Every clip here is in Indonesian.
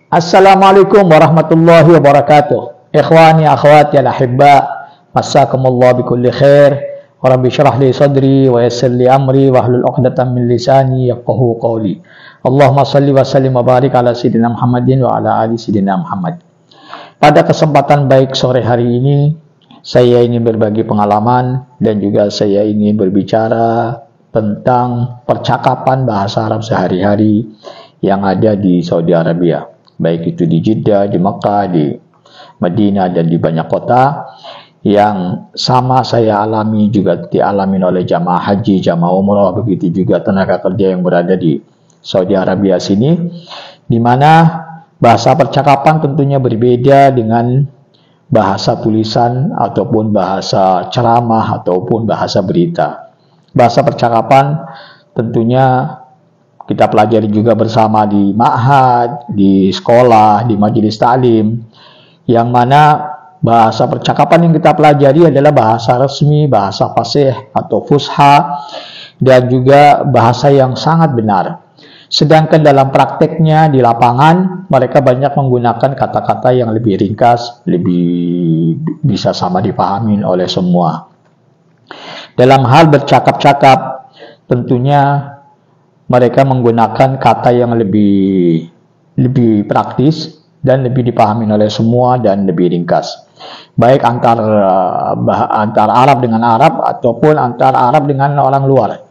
Assalamualaikum warahmatullahi wabarakatuh. Ikhwani akhwati al-ahibba, massakumullah bikulli khair. Rabbi syrah li sadri wa yassir li amri wa hlul 'uqdatam min lisani yafqahu qawli. Allahumma shalli wa sallim wa barik ala sayyidina Muhammadin wa ala ali sayyidina Muhammad. Pada kesempatan baik sore hari ini, saya ingin berbagi pengalaman dan juga saya ingin berbicara tentang percakapan bahasa Arab sehari-hari yang ada di Saudi Arabia. Baik itu di Jeddah, di Mekah, di Madinah, dan di banyak kota yang sama saya alami juga dialami oleh jamaah haji, jamaah umrah, begitu juga tenaga kerja yang berada di Saudi Arabia sini, di mana bahasa percakapan tentunya berbeda dengan bahasa tulisan ataupun bahasa ceramah ataupun bahasa berita. Bahasa percakapan tentunya kita pelajari juga bersama di ma'had, di sekolah, di majelis ta'lim, yang mana bahasa percakapan yang kita pelajari adalah bahasa resmi, bahasa fasih atau fusha, dan juga bahasa yang sangat benar. Sedangkan dalam prakteknya di lapangan, mereka banyak menggunakan kata-kata yang lebih ringkas, lebih bisa sama dipahami oleh semua. Dalam hal bercakap-cakap, tentunya mereka menggunakan kata yang lebih praktis dan lebih dipahami oleh semua dan lebih ringkas. Baik antar Arab dengan Arab ataupun antar Arab dengan orang luar.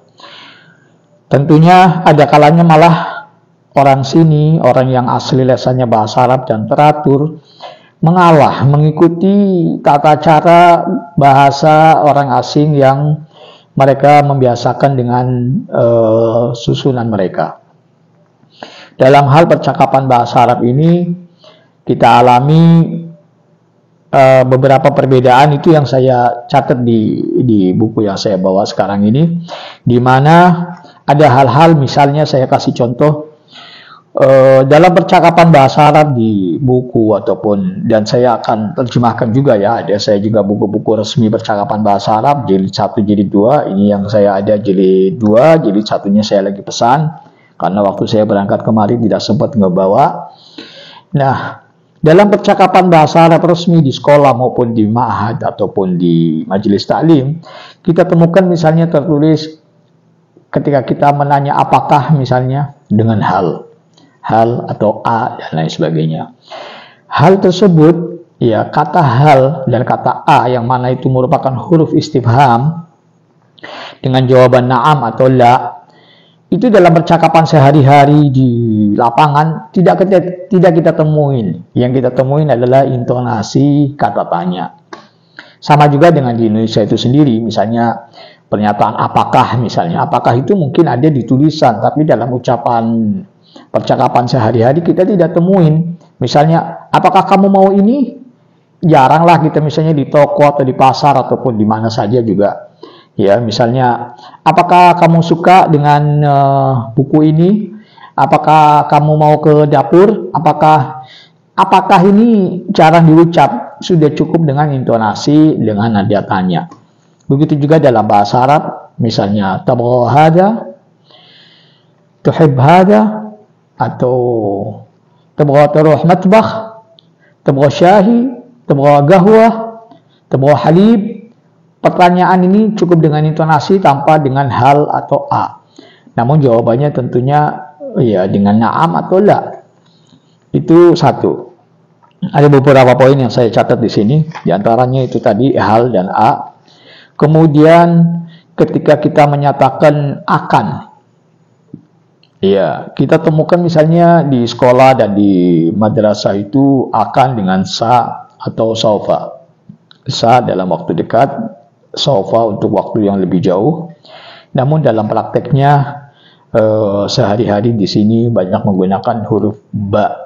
Tentunya ada kalanya malah orang sini, orang yang asli lesannya bahasa Arab dan teratur, mengalah mengikuti tata cara bahasa orang asing yang mereka membiasakan dengan susunan mereka. Dalam hal percakapan bahasa Arab ini, kita alami beberapa perbedaan itu yang saya catat di buku yang saya bawa sekarang ini, di mana ada hal-hal, misalnya saya kasih contoh, dalam percakapan bahasa Arab di buku ataupun, dan saya akan terjemahkan juga ya, ada saya juga buku-buku resmi percakapan bahasa Arab jilid 1, jilid 2, ini yang saya ada jilid 2, jilid 1-nya saya lagi pesan karena waktu saya berangkat kemarin tidak sempat ngebawa. Nah, dalam percakapan bahasa Arab resmi di sekolah maupun di ma'had ataupun di majelis taklim, kita temukan misalnya tertulis ketika kita menanya apakah misalnya dengan hal atau a dan lain sebagainya. Hal tersebut, ya, kata hal dan kata a yang mana itu merupakan huruf istifham dengan jawaban na'am atau la, itu dalam percakapan sehari-hari di lapangan tidak kita temuin. Yang kita temuin adalah intonasi kata tanya. Sama juga dengan di Indonesia itu sendiri, misalnya pernyataan apakah misalnya, apakah itu mungkin ada di tulisan, tapi dalam percakapan sehari-hari kita tidak temuin. Misalnya, apakah kamu mau ini? Jaranglah kita misalnya di toko atau di pasar ataupun di mana saja juga. Ya, misalnya, apakah kamu suka dengan buku ini? Apakah kamu mau ke dapur? Apakah ini jarang diucap? Sudah cukup dengan intonasi, dengan nada tanya. Begitu juga dalam bahasa Arab, misalnya, tabgha hada, tuhib hada, atau tabgha taruh matbakh, tabgha syahi, tabgha qahwah, tabgha halib. Pertanyaan ini cukup dengan intonasi tanpa dengan hal atau a. Namun jawabannya tentunya ya dengan na'am atau la. Itu satu. Ada beberapa poin yang saya catat di sini, di antaranya itu tadi hal dan a. Kemudian ketika kita menyatakan akan, ya, kita temukan misalnya di sekolah dan di madrasah itu akan dengan sa atau saufa. Sa dalam waktu dekat, saufa untuk waktu yang lebih jauh. Namun dalam prakteknya sehari-hari di sini banyak menggunakan huruf ba.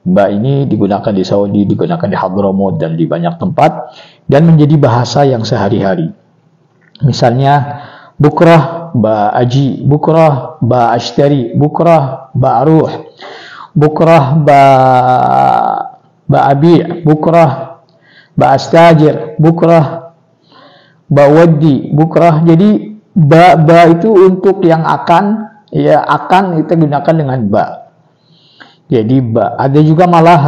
Ba ini digunakan di Saudi, digunakan di Hadramaut dan di banyak tempat, dan menjadi bahasa yang sehari-hari. Misalnya bukrah ba aji, bukrah ba ashtari, bukrah ba aruh, bukrah ba abi', bukrah ba astajir, bukrah ba waddi, bukrah. Jadi ba itu untuk yang akan, ya, akan kita gunakan dengan ba. Jadi ba. Ada juga malah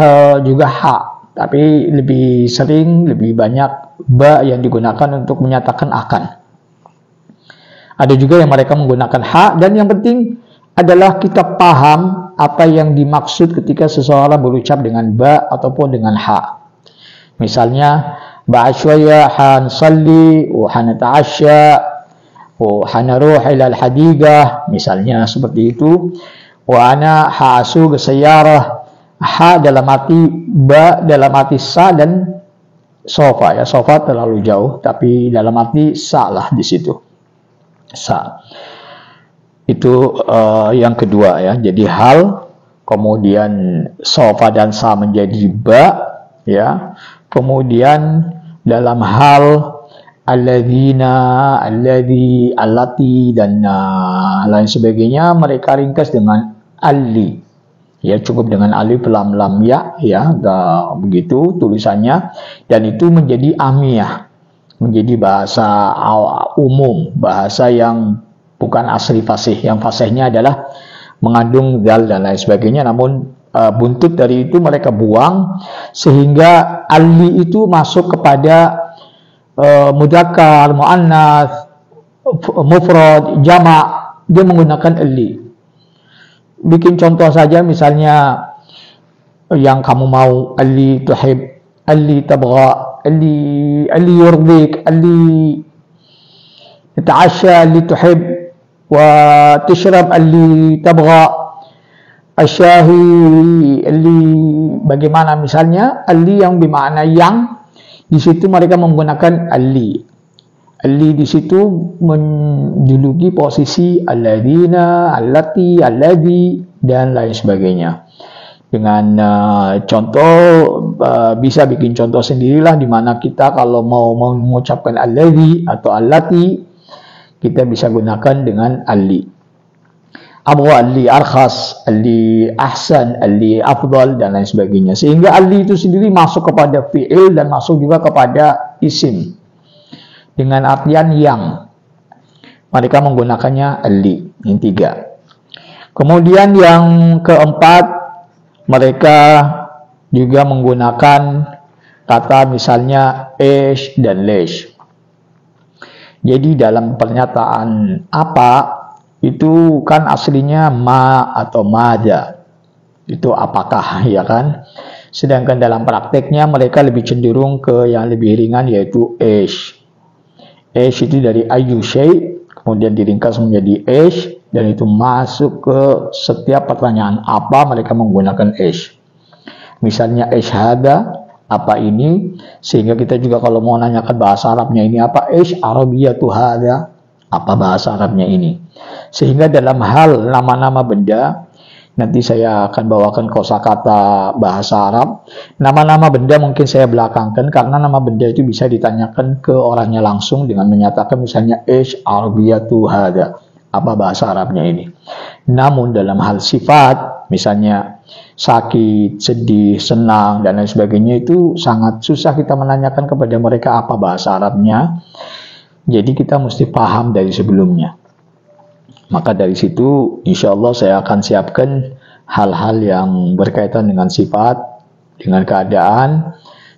juga ha, tapi lebih sering, lebih banyak ba yang digunakan untuk menyatakan akan. Ada juga yang mereka menggunakan ha, dan yang penting adalah kita paham apa yang dimaksud ketika seseorang berucap dengan ba ataupun dengan ha. Misalnya ba'ashwaya han salli wa hanata'asya wa hanaruh ila al-hadiqah, misalnya seperti itu. Wa ana ha'asu gesayarah, ha dalam arti ba dalam arti sa dan sofa, ya sofa terlalu jauh, tapi dalam arti sa lah di situ, sa. Itu yang kedua ya. Jadi hal, kemudian sofa dan sa menjadi ba, ya. Kemudian dalam hal alladzina, alladzi, allati, dan lain sebagainya mereka ringkas dengan alli, ya, cukup dengan alif lam lam ya, ya, begitu tulisannya, dan itu menjadi amiyah, menjadi bahasa umum, bahasa yang bukan asli fasih. Yang fasihnya adalah mengandung zal dan lain sebagainya, namun buntut dari itu mereka buang, sehingga alli itu masuk kepada mudzakkar, muannats, mufrad, jama', dia menggunakan alli. Bikin contoh saja, misalnya yang kamu mau, alli tuhib, alli tabgha, alli yurdik, alli ta'asha, alli tuhib, wa tishrab, alli tabgha, asyahi, alli, bagaimana misalnya, alli yang bermakna yang, di situ mereka menggunakan alli. Alli di situ menjuluki posisi alladzina, allati, alladzi, dan lain sebagainya. Dengan contoh, bisa bikin contoh sendirilah, di mana kita kalau mau mengucapkan alladzi atau allati, kita bisa gunakan dengan alli. Abwa, alli arkhas, alli ahsan, alli afdal, dan lain sebagainya. Sehingga alli itu sendiri masuk kepada fi'il dan masuk juga kepada isim, dengan artian yang. Mereka menggunakannya alli. Yang tiga. Kemudian yang keempat, mereka juga menggunakan kata misalnya ish dan lesh. Jadi dalam pernyataan apa, itu kan aslinya ma atau mada. Itu apakah, ya kan? Sedangkan dalam prakteknya mereka lebih cenderung ke yang lebih ringan, yaitu ish. Ish itu dari ayu syai', kemudian diringkas menjadi ish, dan itu masuk ke setiap pertanyaan apa mereka menggunakan ish. Misalnya ish hada, apa ini, sehingga kita juga kalau mau nanyakan bahasa Arabnya ini apa, ish arabiyatu hada, apa bahasa Arabnya ini. Sehingga dalam hal nama-nama benda, nanti saya akan bawakan kosakata bahasa Arab. Nama-nama benda mungkin saya belakangkan, karena nama benda itu bisa ditanyakan ke orangnya langsung dengan menyatakan misalnya ish arabiyatu hada, apa bahasa Arabnya ini. Namun dalam hal sifat, misalnya sakit, sedih, senang, dan lain sebagainya, itu sangat susah kita menanyakan kepada mereka apa bahasa Arabnya. Jadi kita mesti paham dari sebelumnya. Maka dari situ insya Allah saya akan siapkan hal-hal yang berkaitan dengan sifat, dengan keadaan,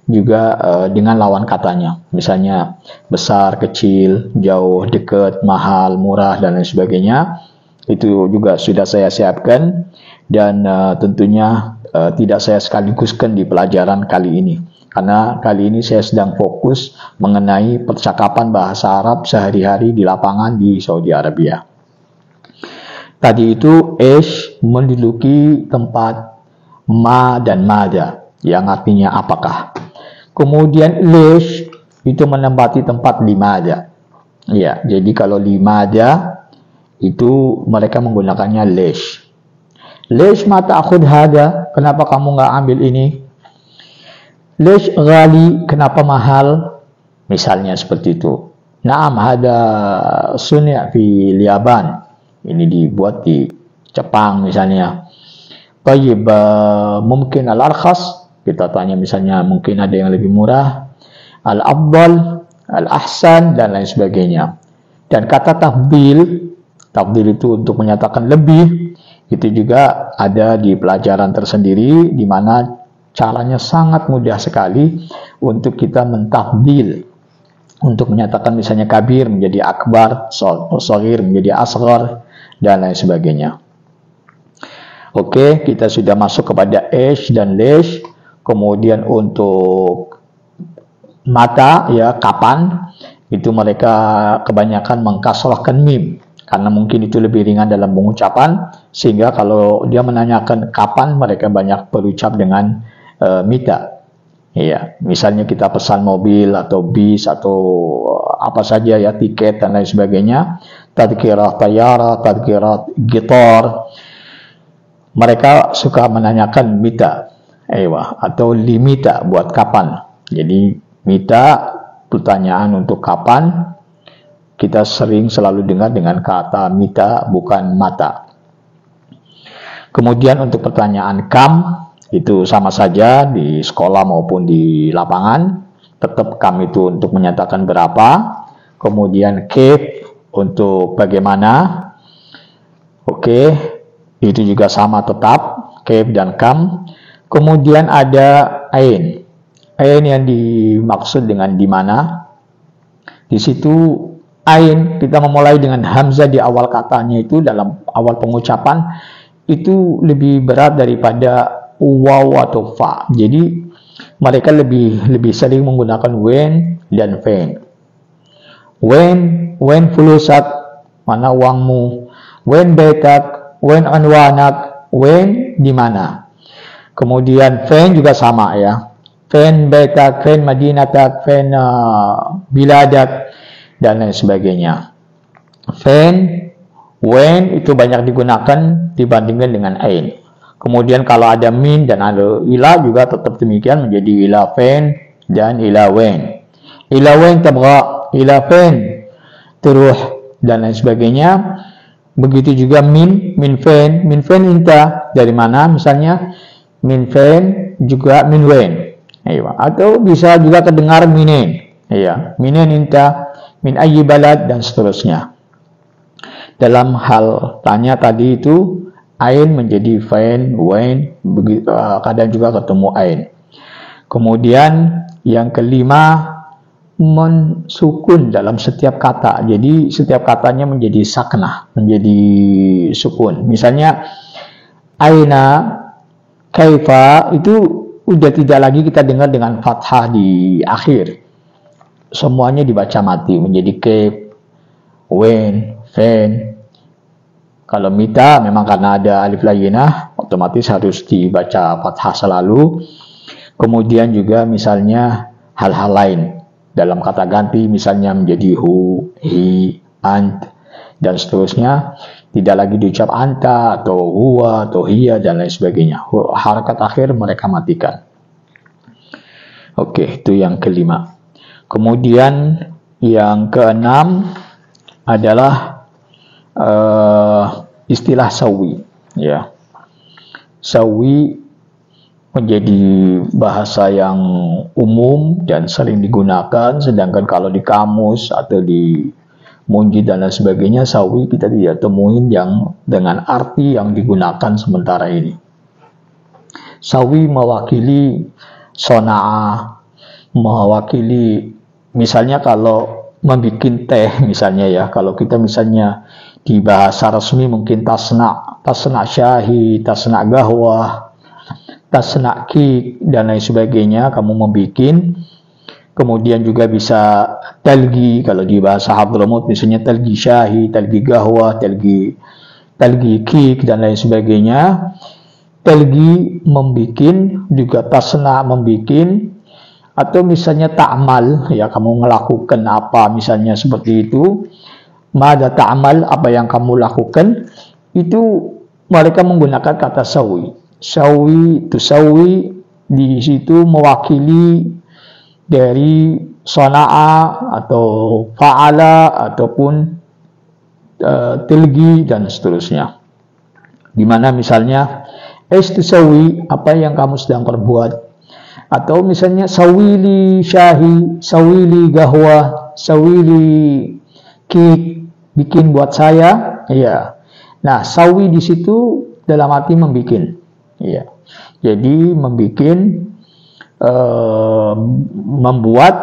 juga dengan lawan katanya. Misalnya besar, kecil, jauh, dekat, mahal, murah, dan lain sebagainya. Itu juga sudah saya siapkan, dan tentunya tidak saya sekaliguskan di pelajaran kali ini. Karena kali ini saya sedang fokus mengenai percakapan bahasa Arab sehari-hari di lapangan di Saudi Arabia. Tadi itu ish menduduki tempat ma dan mada, yang artinya apakah. Kemudian lish itu menempati tempat limada. Ya, jadi kalau limada itu mereka menggunakannya lish. Lish ma ta'khud hada, kenapa kamu nggak ambil ini? Lish ghali, kenapa mahal? Misalnya seperti itu. Naam hada suni' fi Yaban, ini dibuat di Jepang misalnya. Tayyib, mungkin al-arkhas, kita tanya misalnya mungkin ada yang lebih murah, al-afdal, al-ahsan, dan lain sebagainya. Dan kata tafdil itu untuk menyatakan lebih, Itu juga ada di pelajaran tersendiri, di mana caranya sangat mudah sekali untuk kita mentafdil, untuk menyatakan misalnya kabir menjadi akbar, shagir menjadi asghar, dan lain sebagainya. Oke, kita sudah masuk kepada ish dan lish. Kemudian untuk mata, ya, kapan, itu mereka kebanyakan mengkasrahkan mim, karena mungkin itu lebih ringan dalam pengucapan, sehingga kalau dia menanyakan kapan, mereka banyak berucap dengan mita. Ya, misalnya kita pesan mobil atau bis atau apa saja, ya, tiket dan lain sebagainya, tadkirah tayara, tadkirah gitar, mereka suka menanyakan mita, atau limita buat kapan. Jadi mita, pertanyaan untuk kapan, kita selalu dengar dengan kata mita, bukan mata. Kemudian untuk pertanyaan kam, itu sama saja di sekolah maupun di lapangan, tetap kam itu untuk menyatakan berapa. Kemudian kef untuk bagaimana. Oke, itu juga sama tetap, kef dan kam. Kemudian ada ain. Ain yang dimaksud dengan di mana. Di situ ain, kita memulai dengan hamzah di awal katanya, itu dalam awal pengucapan itu lebih berat daripada waw atau fa. Jadi mereka lebih sering menggunakan wen dan fen. Wen fulusat, mana uangmu. Wen betak, wen anwanak, wen di mana. Kemudian fen juga sama, ya. Fen betak, fen madinatak, fen biladak, dan lain sebagainya. Fen, wen itu banyak digunakan dibandingkan dengan ain. Kemudian kalau ada min dan ada ila juga tetap demikian, menjadi ila fen dan ila wen. Ila wen tabgha, ila fen turuh, dan lain sebagainya. Begitu juga min fen inta, dari mana misalnya, min fen juga min wen. Atau bisa juga terdengar minen, ya, minen inta, min ayyi balad, dan seterusnya. Dalam hal tanya tadi itu ain menjadi fen, wen, kadang juga ketemu ain. Kemudian yang kelima, mensukun dalam setiap kata. Jadi setiap katanya menjadi saknah, menjadi sukun. Misalnya aina, kaifa, itu udah tidak lagi kita dengar dengan fathah di akhir. Semuanya dibaca mati, menjadi kaif, wen, fen. Kalau mita memang karena ada alif layinah, otomatis harus dibaca fathah selalu. Kemudian juga misalnya hal-hal lain dalam kata ganti, misalnya menjadi hu, hi, ant, dan seterusnya. Tidak lagi diucap anta atau huwa atau hiya dan lain sebagainya. Harakat akhir mereka matikan. Oke, itu yang kelima. Kemudian yang keenam adalah istilah sawi, ya. Sawi menjadi bahasa yang umum dan sering digunakan, sedangkan kalau di kamus atau di munjid dan lain sebagainya, sawi kita tidak temuin yang dengan arti yang digunakan sementara ini. Sawi mewakili sona'ah, mewakili misalnya kalau membuat teh misalnya, ya, kalau kita misalnya di bahasa resmi mungkin tasna syahi, tasna gahwah, tasna kik, dan lain sebagainya, kamu membuat. Kemudian juga bisa talgi, kalau di bahasa Hadramut misalnya talgi syahi, talgi gahwah, talgi kik, dan lain sebagainya. Talgi membikin, juga tasna membikin, atau misalnya ta'mal, ya, kamu melakukan apa misalnya seperti itu. Mada ta'mal, apa yang kamu lakukan, itu mereka menggunakan kata sawi. Sawi, tusawi, di situ mewakili dari sona'a atau fa'ala ataupun tilgi dan seterusnya. Dimana misalnya tusawi, apa yang kamu sedang perbuat, atau misalnya sawili syahi, sawili gahwa, sawili kik, bikin buat saya, ya. Nah, sawi di situ dalam arti membikin. Iya. Jadi membuat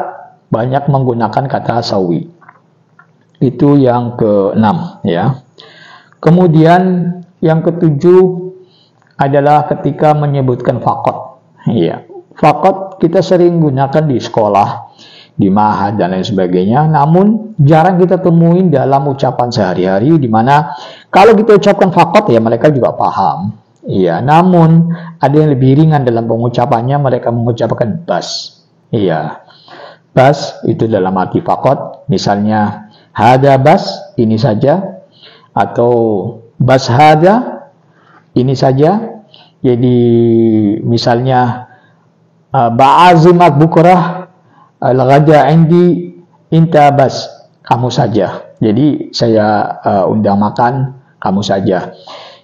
banyak menggunakan kata sawi. Itu yang ke-6 ya. Kemudian yang ke-7 adalah ketika menyebutkan faqat. Iya. Faqat kita sering gunakan di sekolah, di ma'had dan lain sebagainya, namun jarang kita temuin dalam ucapan sehari-hari, di mana kalau kita ucapkan faqat ya mereka juga paham. Iya, namun ada yang lebih ringan dalam pengucapannya, mereka mengucapkan bas. Iya. Bas itu dalam arti faqat, misalnya hada bas, ini saja, atau bas hada, ini saja. Jadi misalnya ba'azimak bukrah al-ghada indi inta bas, kamu saja. Jadi saya undang makan, kamu saja.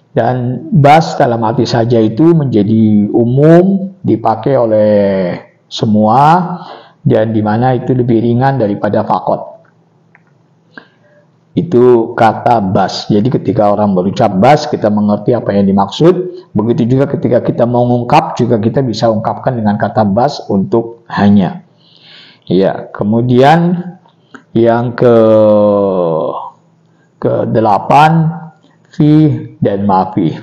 Dan bas dalam arti saja itu menjadi umum, dipakai oleh semua, dan dimana itu lebih ringan daripada faqat. Itu kata bas. Jadi ketika orang berucap bas, kita mengerti apa yang dimaksud. Begitu juga ketika kita mau mengungkap, juga kita bisa ungkapkan dengan kata bas untuk hanya. Ya, kemudian yang ke-8, fi dan mafi.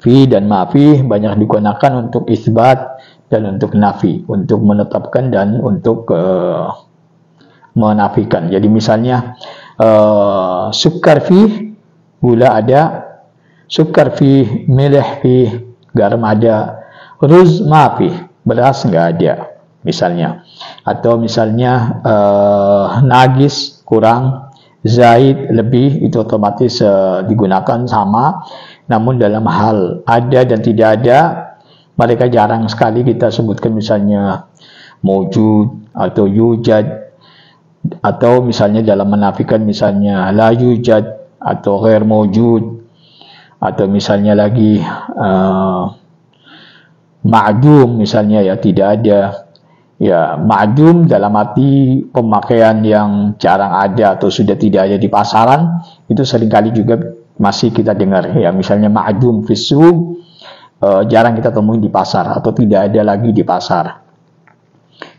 Fi dan mafi banyak digunakan untuk isbat dan untuk nafi, untuk menetapkan dan untuk menafikan. Jadi misalnya sukar fi, gula ada, sukar fi, milih fi, garam ada, ruz mafi, beras nggak ada misalnya. Atau misalnya nagis, kurang, zaid, lebih, itu otomatis digunakan sama. Namun dalam hal ada dan tidak ada, mereka jarang sekali kita sebutkan misalnya mawjud atau yujad, atau misalnya dalam menafikan misalnya la yujad atau ghair mawjud, atau misalnya lagi ma'dum misalnya, ya tidak ada. Ya, ma'dum dalam arti pemakaian yang jarang ada atau sudah tidak ada di pasaran, itu seringkali juga masih kita dengar. Ya, misalnya ma'dum fis-suq, jarang kita temui di pasar atau tidak ada lagi di pasar.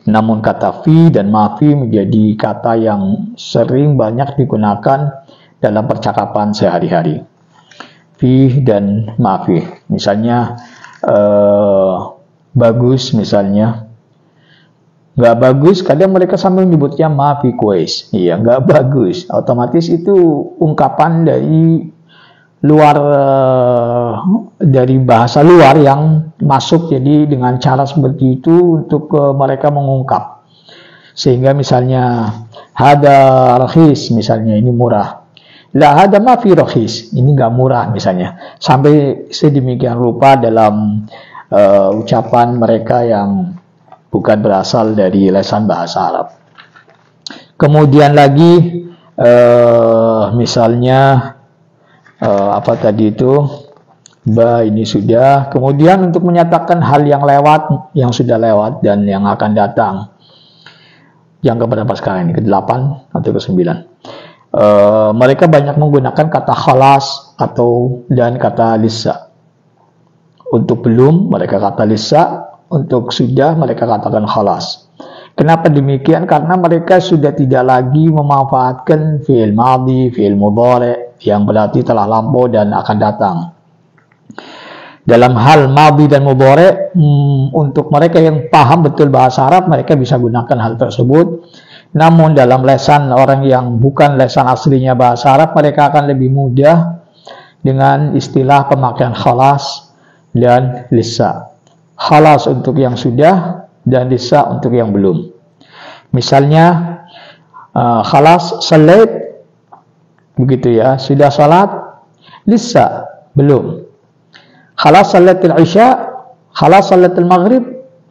Namun kata fi dan mafi menjadi kata yang sering banyak digunakan dalam percakapan sehari-hari. Fi dan mafi. Misalnya bagus misalnya. Nggak bagus, kadang mereka sambil menyebutnya mafi kuis. Iya, nggak bagus. Otomatis itu ungkapan dari luar, dari bahasa luar yang masuk, jadi dengan cara seperti itu untuk mereka mengungkap. Sehingga misalnya hada rakhis, misalnya ini murah. La hada mafi rakhis, ini nggak murah misalnya. Sampai sedemikian rupa dalam ucapan mereka yang bukan berasal dari lesan bahasa Arab. Kemudian lagi misalnya apa tadi itu, ba, ini sudah. Kemudian untuk menyatakan hal yang lewat, yang sudah lewat dan yang akan datang. Yang keberapa sekarang ini? Ke-8 atau ke-9? Mereka banyak menggunakan kata khalas atau dan kata lisa. Untuk belum mereka kata lisa, untuk sudah mereka katakan khalas. Kenapa demikian? Karena mereka sudah tidak lagi memanfaatkan fi'il madhi, fi'il mudhari yang berarti telah lampau dan akan datang. Dalam hal madhi dan mudhari, untuk mereka yang paham betul bahasa Arab, mereka bisa gunakan hal tersebut. Namun dalam lesan orang yang bukan lesan aslinya bahasa Arab, mereka akan lebih mudah dengan istilah pemakaian khalas dan lisa. Khalas untuk yang sudah dan lisa untuk yang belum. Misalnya khalas salat, begitu ya, sudah salat, lisa belum. Khalas salatul isya, khalas salatul maghrib,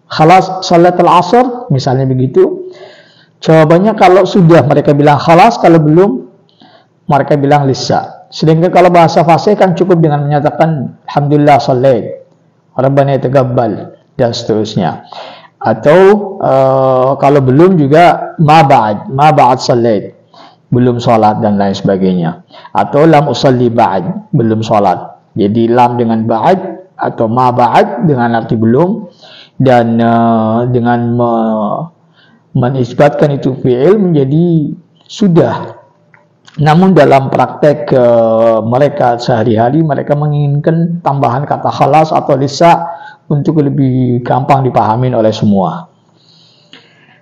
khalas salatul asr, misalnya begitu. Jawabannya kalau sudah mereka bilang khalas, kalau belum mereka bilang lisa. Sedangkan kalau bahasa fasih kan cukup dengan menyatakan alhamdulillah salat, Rabbana yataqabbal, dan seterusnya. Atau kalau belum juga ma ba'd salat, belum salat dan lain sebagainya. Atau lam usalli ba'd, belum salat. Jadi lam dengan ba'd atau ma ba'd dengan arti belum, dan dengan menisbatkan itu fi'il menjadi sudah. Namun dalam praktek mereka sehari-hari, mereka menginginkan tambahan kata khalas atau lisa untuk lebih gampang dipahami oleh semua.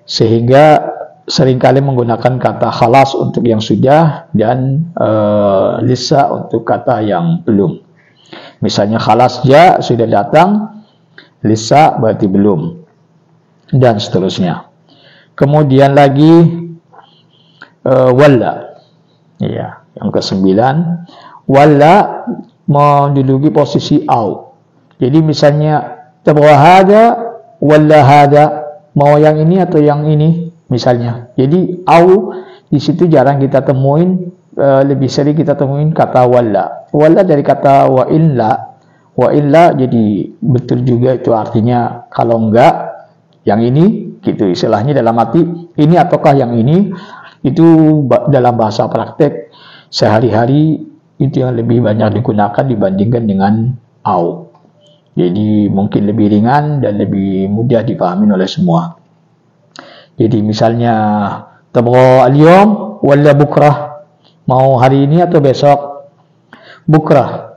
Sehingga seringkali menggunakan kata khalas untuk yang sudah dan lisa untuk kata yang belum. Misalnya khalas ja sudah datang, lisa berarti belum, dan seterusnya. Kemudian lagi walla. Ya, yang ke-9, walla menduduki posisi au. Jadi misalnya tabgha hada walla hada, mau yang ini atau yang ini misalnya. Jadi au di situ jarang kita temuin, lebih sering kita temuin kata walla. Walla dari kata wa illa. Wa illa jadi betul juga itu artinya kalau enggak yang ini gitu, istilahnya dalam arti ini ataukah yang ini. Itu dalam bahasa praktek sehari-hari itu yang lebih banyak digunakan dibandingkan dengan au. Jadi mungkin lebih ringan dan lebih mudah dipahami oleh semua. Jadi misalnya tabgha al-yawm walla bukrah, mau hari ini atau besok. Bukrah,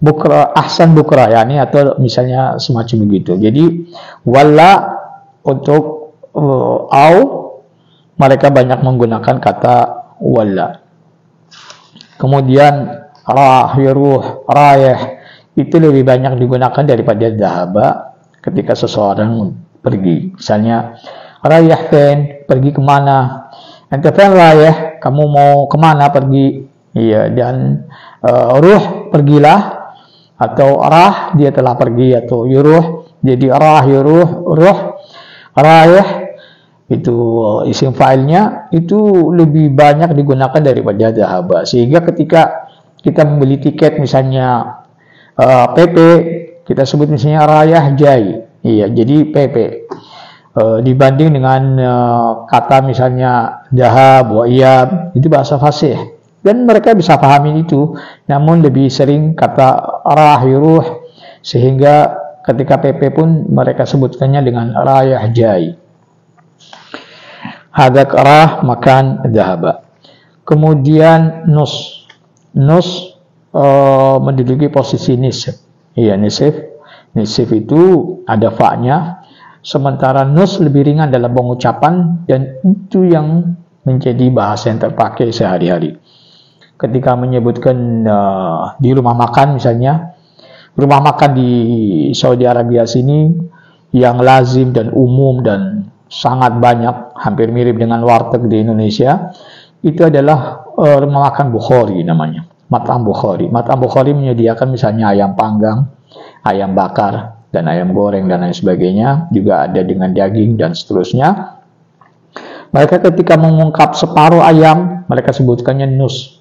bukrah ahsan bukrah yani, atau misalnya semacam begitu. Jadi walla untuk au mereka banyak menggunakan kata walla. Kemudian rah, yuruh, rayah itu lebih banyak digunakan daripada dhahaba ketika seseorang pergi. Misalnya rayah fen, pergi kemana? Ente fen rayah, kamu mau kemana pergi? Iya, dan ruh, pergilah, atau rah, dia telah pergi, atau yuruh, jadi rah, yuruh, ruh, rayah itu isim fa'ilnya itu lebih banyak digunakan daripada dhahaba. Sehingga ketika kita membeli tiket misalnya PP, kita sebut misalnya rayah jai, iya, jadi PP. Dibanding dengan kata misalnya dhahab wa iyab, itu bahasa fasih dan mereka bisa pahami itu. Namun lebih sering kata rah, yuruh, sehingga ketika PP pun mereka sebutkannya dengan rayah jai. Hadak rah makan dhahaba. Kemudian nus menduduki posisi nisf. Iya, nisf itu ada fa-nya, sementara nus lebih ringan dalam pengucapan dan itu yang menjadi bahasa yang terpakai sehari-hari. Ketika menyebutkan di rumah makan misalnya, rumah makan di Saudi Arabia sini yang lazim dan umum dan sangat banyak, hampir mirip dengan warteg di Indonesia, itu adalah rumah makan Bukhari namanya, Mat'am Bukhari. Mat'am Bukhari menyediakan misalnya ayam panggang, ayam bakar, dan ayam goreng dan lain sebagainya, juga ada dengan daging dan seterusnya. Mereka ketika mengungkap separuh ayam, mereka sebutkannya nus.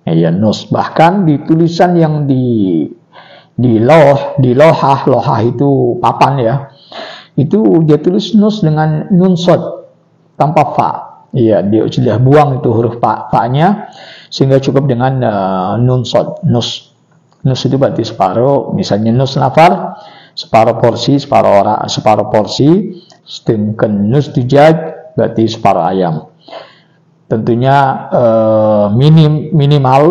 Ya, nus. Bahkan di tulisan yang di lohah itu papan ya, itu dia tulis nus dengan nun sod tanpa fa. Iya, dia sudah buang itu huruf fa-nya sehingga cukup dengan nun sod, nus. Nus itu berarti separuh, misalnya nus nafar, separuh porsi, separuh porsi, sedangkan nus tujaj berarti separuh ayam. Tentunya minimal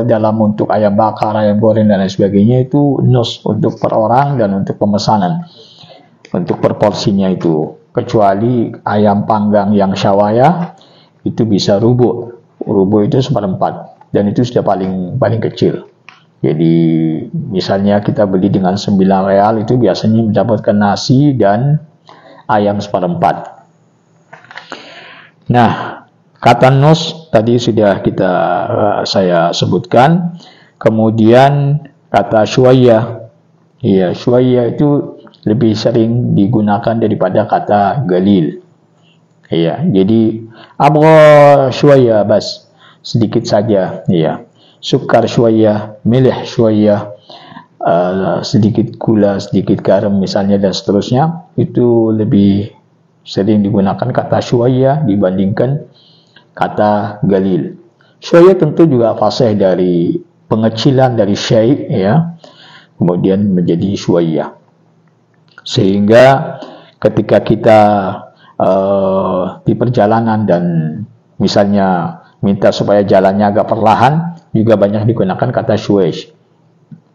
dalam untuk ayam bakar, ayam goreng dan lain sebagainya itu nus untuk per orang dan untuk pemesanan. Untuk proporsinya itu, kecuali ayam panggang yang syawaya itu bisa rubuh itu seperempat dan itu sudah paling kecil. Jadi misalnya kita beli dengan 9 real itu biasanya mendapatkan nasi dan ayam seperempat. Nah, kata nus tadi sudah saya sebutkan. Kemudian kata syuwaya, iya, syuwaya itu lebih sering digunakan daripada kata galil. Iya, jadi abgha syuwaya bas, sedikit saja, iya. Sukar syuwaya, milih syuwaya, sedikit gula, sedikit garam misalnya dan seterusnya, itu lebih sering digunakan kata syuwaya dibandingkan kata galil. Syuwaya tentu juga fasih dari pengecilan dari syai', ya, kemudian menjadi syuwayyah. Sehingga ketika kita di perjalanan dan misalnya minta supaya jalannya agak perlahan, juga banyak digunakan kata syuwesh.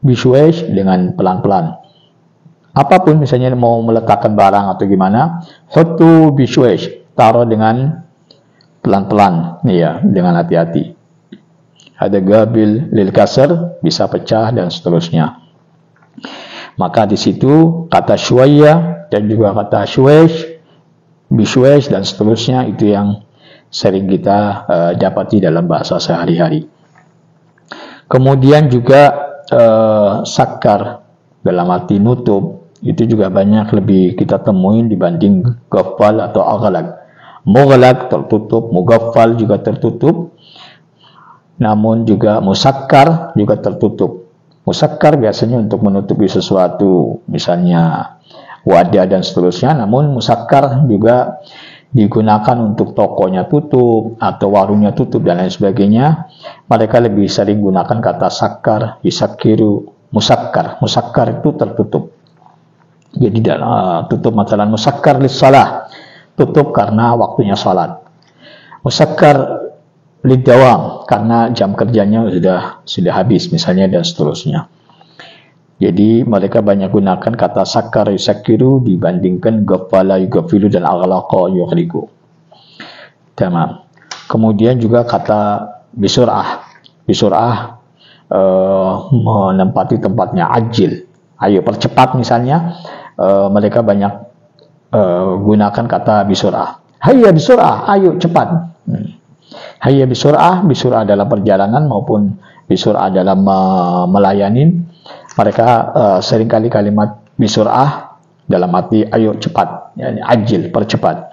Bisyuwesh dengan pelan-pelan. Apapun misalnya mau meletakkan barang atau gimana, hutu bisyuwesh, taruh dengan pelan-pelan, ya, dengan hati-hati. Ada gabil lil kasar, bisa pecah dan seterusnya. Maka di situ kata syuwayyah dan juga kata syuwesh, bisyuwesh dan seterusnya itu yang sering kita dapati dalam bahasa sehari-hari. Kemudian juga sakar dalam arti nutup, itu juga banyak lebih kita temuin dibanding gaffal atau aghlaq. Mughlaq tertutup, mugaffal juga tertutup, namun juga musakkar juga tertutup. Musakkar biasanya untuk menutupi sesuatu, misalnya wadah dan seterusnya, namun musakkar juga digunakan untuk tokonya tutup atau warungnya tutup dan lain sebagainya. Mereka lebih sering gunakan kata sakkar, yusakkiru, musakkar. Musakkar itu tertutup. Jadi tutup masalah musakkar lis-shalah, tutup karena waktunya salat. Musakkar lidawam, karena jam kerjanya sudah habis misalnya dan seterusnya. Jadi mereka banyak gunakan kata sakkar yusakkiru dibandingkan ghaffala yughaffilu dan aghlaqa yughliqu. Tamam. Kemudian juga kata bisur'ah. Bisur'ah menempati tempatnya ajil. Ayo percepat misalnya. Mereka banyak gunakan kata bisur'ah. Hayya bisur'ah, ayo cepat. Hayya bisur'ah, bisur'ah dalam perjalanan maupun bisur'ah dalam melayani. Mereka seringkali kalimat bisur'ah dalam arti ayo cepat, yani ajil, percepat,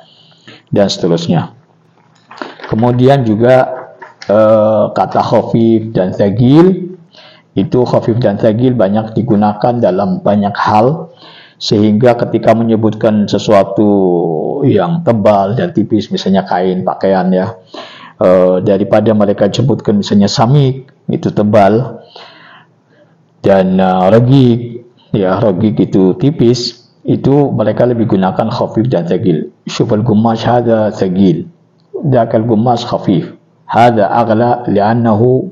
dan seterusnya. Kemudian juga kata khafif dan thaqil, itu khafif dan thaqil banyak digunakan dalam banyak hal, sehingga ketika menyebutkan sesuatu yang tebal dan tipis, misalnya kain, pakaian, ya, daripada mereka sebutkan misalnya samik, itu tebal, dan ragik, ya, ragik itu tipis, itu mereka lebih gunakan khafif dan thaqil. Syufal gumash hada thaqil, dakal gumash khafif, hada aghla li'annahu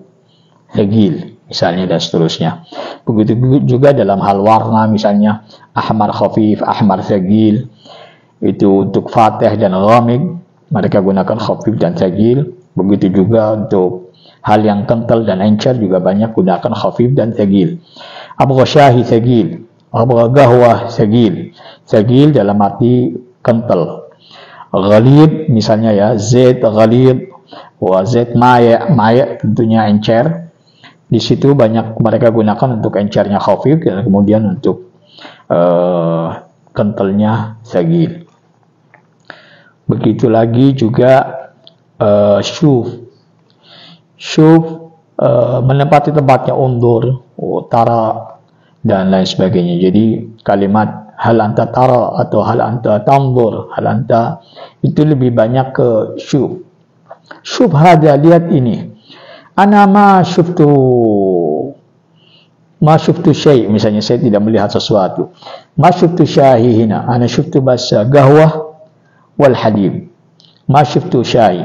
thaqil, misalnya, dan seterusnya. Begitu juga dalam hal warna, misalnya ahmar khafif, ahmar thaqil, itu untuk fatih dan ghamid mereka gunakan khafif dan thaqil. Begitu juga untuk hal yang kental dan encer juga banyak gunakan khafif dan thaqil. Abgha syahi thaqil, abgha qahwah thaqil. Thaqil dalam arti kental. Ghalib misalnya, ya, zait ghalib, wa zait maya tentunya encer. Di situ banyak mereka gunakan untuk encernya khafif dan kemudian untuk kentalnya thaqil. Begitu lagi juga syuf. Syuf menempati tempatnya undur, tara, dan lain sebagainya. Jadi kalimat hal anta tara atau hal anta tanzur, hal anta, itu lebih banyak ke syuf. Syuf hada, lihat ini. Ana ma syuftu syai', misalnya saya tidak melihat sesuatu. Ma syuftu syahi hina, ana syuftu basa gahwah wal hadib. Ma syuftu syahi,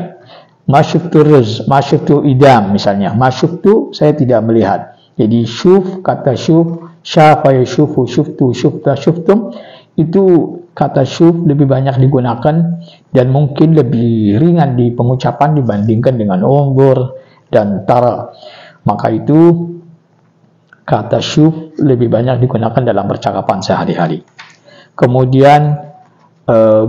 ma syuftu ruz, ma syuftu idam, misalnya. Ma syuftu, saya tidak melihat. Jadi syuf, kata syuf, syafa yashufu, syuftu, syufta, syuftum, itu kata syuf lebih banyak digunakan dan mungkin lebih ringan di pengucapan dibandingkan dengan unzur dan tara. Maka itu kata syuf lebih banyak digunakan dalam percakapan sehari-hari. Kemudian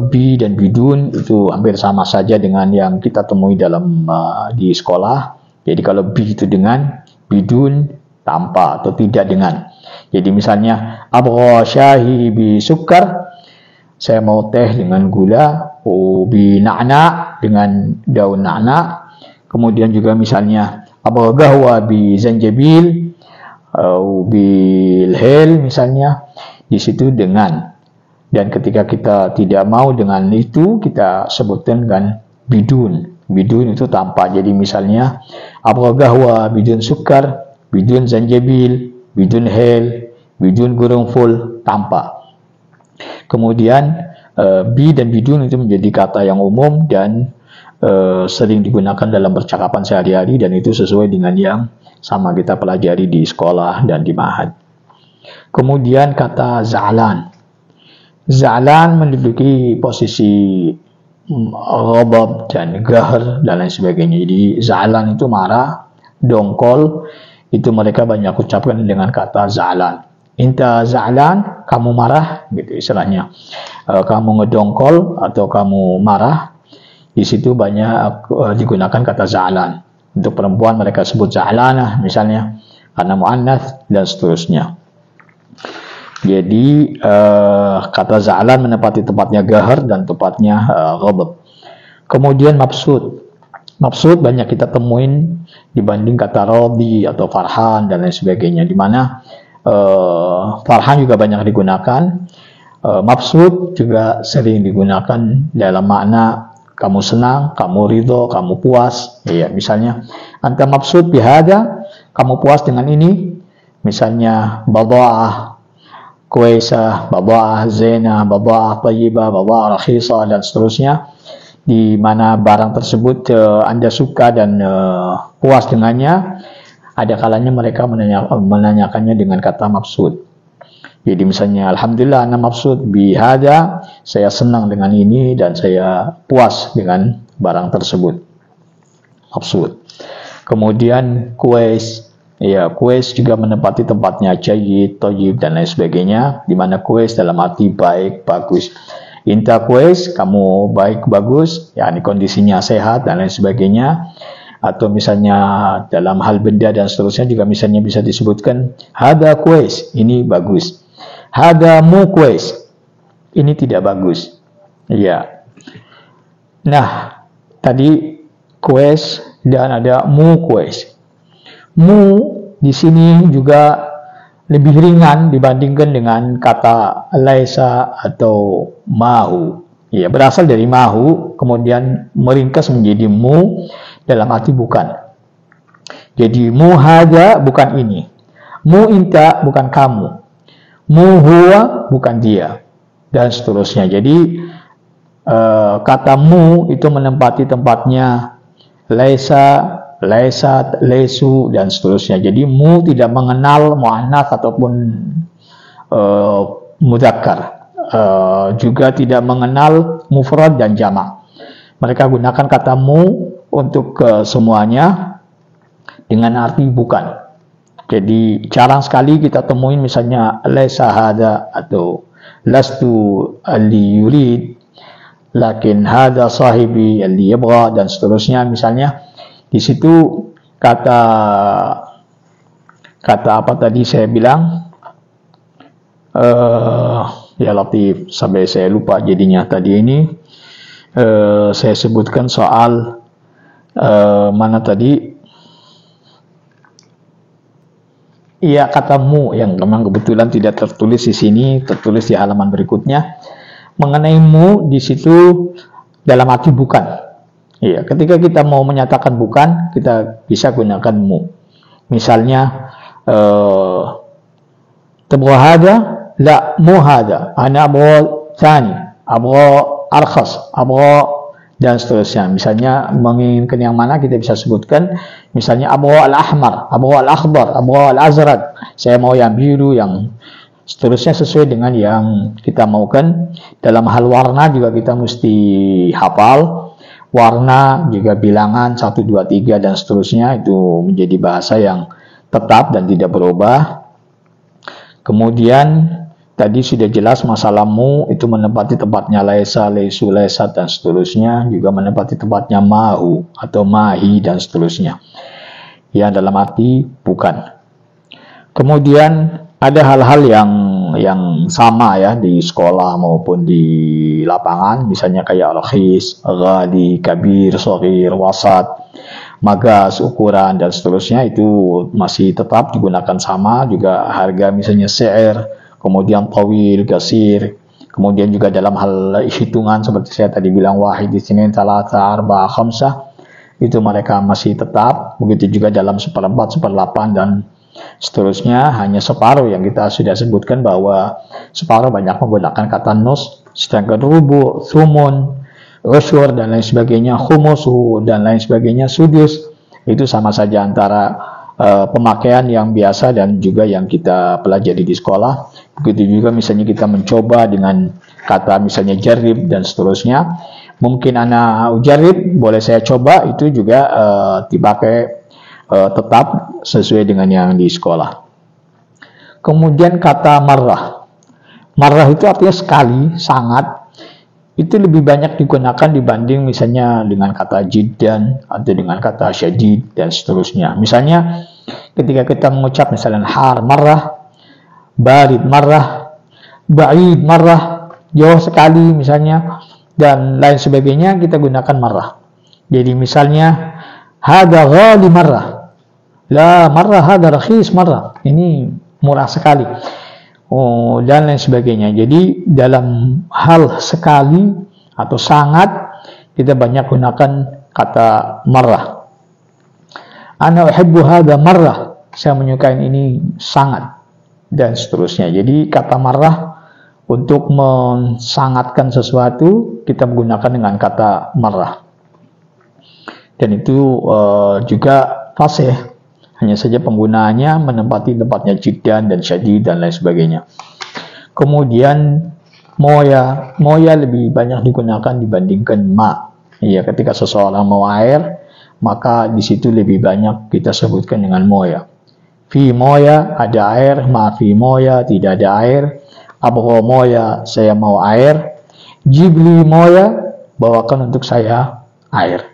bi dan bidun itu hampir sama saja dengan yang kita temui dalam di sekolah. Jadi kalau bi itu dengan, bidun tanpa atau tidak dengan. Jadi misalnya abgha syahi bi sukar, saya mau teh dengan gula, bi na'na dengan daun na'na. Kemudian juga misalnya abgha qahwa bi zanjabil, bil hel, misalnya, di situ dengan. Dan ketika kita tidak mau dengan itu, kita sebutkan dengan bidun. Bidun itu tanpa. Jadi misalnya abgha qahwa bidun sukar, bidun zanjabil, bidun hel, bidun gurunful, tanpa. Kemudian bi dan bidun itu menjadi kata yang umum dan sering digunakan dalam percakapan sehari-hari, dan itu sesuai dengan yang sama kita pelajari di sekolah dan di ma'had. Kemudian kata za'lan. Za'lan menduduki posisi ghadab dan gahr dan lain sebagainya. Jadi za'lan itu marah, dongkol, itu mereka banyak ucapkan dengan kata za'lan. Inta za'lan, kamu marah, gitu istilahnya. Kamu ngedongkol atau kamu marah, di situ banyak digunakan kata za'lan. Untuk perempuan mereka sebut za'lanah misalnya, karena mu'annats dan seterusnya. Jadi kata za'lan menempati tempatnya gahr dan tempatnya ghadab. Kemudian mabsut. Mabsut banyak kita temuin dibanding kata radhi atau farhan dan lain sebagainya, di mana farhan juga banyak digunakan. Mabsut juga sering digunakan dalam makna kamu senang, kamu ridho, kamu puas. Ya, misalnya anta mabsut bihada, kamu puas dengan ini. Misalnya bada'ah kuwaisah, bada'ah zainah, bada'ah tayyibah, bada'ah rakhisah dan seterusnya, di mana barang tersebut Anda suka dan puas dengannya. Ada kalanya mereka menanyakannya dengan kata mabsut. Jadi misalnya alhamdulillah ana mabsut bihada, saya senang dengan ini dan saya puas dengan barang tersebut. Mabsut. Kemudian kuwais. Ya, kuwais juga menempati tempatnya jayyid, thayyib dan lain sebagainya, di mana kuwais dalam arti baik, bagus. Inta kuwais, kamu baik, bagus, yakni kondisinya sehat dan lain sebagainya. Atau misalnya dalam hal benda dan seterusnya juga misalnya bisa disebutkan hada kuwais, ini bagus. Hada mu kuwais, ini tidak bagus. Ya. Nah, tadi kuwais dan ada mu kuwais. Mu di sini juga lebih ringan dibandingkan dengan kata laisa atau mahu. Ya, berasal dari mahu, kemudian meringkas menjadi mu dalam arti bukan. Jadi mu hada bukan ini. Mu inta bukan kamu. Mu huwa bukan dia. Dan seterusnya. Jadi kata mu itu menempati tempatnya laisa, laisat, laisu dan seterusnya. Jadi mu tidak mengenal muannats ataupun mudzakkar. Juga tidak mengenal mufrad dan jamak. Mereka gunakan kata mu untuk semuanya dengan arti bukan. Jadi jarang sekali kita temuin misalnya laisa hada atau lastu alli yurid lakin hada sahibi alli yabgha dan seterusnya. Misalnya di situ kata apa tadi saya bilang, ya Latif, sampai saya lupa jadinya tadi ini. Saya sebutkan soal mana tadi? Iya, kata mu yang memang kebetulan tidak tertulis di sini, tertulis di halaman berikutnya. Mengenai mu di situ dalam arti bukan. Iya, ketika kita mau menyatakan bukan, kita bisa gunakan mu. Misalnya tabgha hada, la mu hada, ana abgha tsani, abgha arkhas, abgha dan seterusnya. Misalnya menginginkan yang mana kita bisa sebutkan, misalnya abgha al-ahmar, abgha al-akhdar, abgha al-azraq. Saya mau yang biru, yang seterusnya sesuai dengan yang kita maukan. Dalam hal warna juga kita mesti hafal. Warna juga bilangan 1, 2, 3 dan seterusnya, itu menjadi bahasa yang tetap dan tidak berubah. Kemudian tadi sudah jelas masalah mu itu menempati tempatnya laisa, laisu, laisat dan seterusnya, juga menempati tempatnya mahu atau mahi dan seterusnya, yang dalam arti bukan. Kemudian ada hal-hal yang sama ya di sekolah maupun di lapangan, misalnya kayak rakhis, ghali, kabir, shaghir, wasat, magas, ukuran dan seterusnya, itu masih tetap digunakan sama. Juga harga misalnya se'er, kemudian tawil, gasir, kemudian juga dalam hal hitungan seperti saya tadi bilang wahid, isnin, thalatha, arba, khamsah, itu mereka masih tetap. Begitu juga dalam 1/4, 1/8 dan Seterusnya hanya separuh yang kita sudah sebutkan bahwa separuh banyak menggunakan kata nus, sedangkan rubu, thumun, usyur dan lain sebagainya, khumus dan lain sebagainya, sudus itu sama saja antara pemakaian yang biasa dan juga yang kita pelajari di sekolah. Begitu juga misalnya kita mencoba dengan kata misalnya jarib dan seterusnya. Mungkin ana ujarib, boleh saya coba, itu juga dipakai tetap sesuai dengan yang di sekolah. Kemudian kata marrah. Marrah itu artinya sekali, sangat. Itu lebih banyak digunakan dibanding misalnya dengan kata jiddan atau dengan kata syadid dan seterusnya. Misalnya ketika kita mengucap misalnya har marrah, barid marrah, ba'id marrah, jauh sekali misalnya, dan lain sebagainya, kita gunakan marrah. Jadi misalnya hada ghali marrah, la marrah hada rakhis marrah, ini murah sekali, dan lain sebagainya. Jadi dalam hal sekali atau sangat, kita banyak gunakan kata marrah. Ana uhibbu hada marrah, saya menyukai ini sangat, dan seterusnya. Jadi kata marrah untuk mensangatkan sesuatu, kita menggunakan dengan kata marrah. Dan itu juga fasih, hanya saja penggunaannya menempati tempatnya jiddan dan syadid dan lain sebagainya. Kemudian moya lebih banyak digunakan dibandingkan ma. Ya, ketika seseorang mau air, maka di situ lebih banyak kita sebutkan dengan moya. Fi moya ada air, ma fi moya tidak ada air. Abgha moya, saya mau air. Jibli moya, bawakan untuk saya air.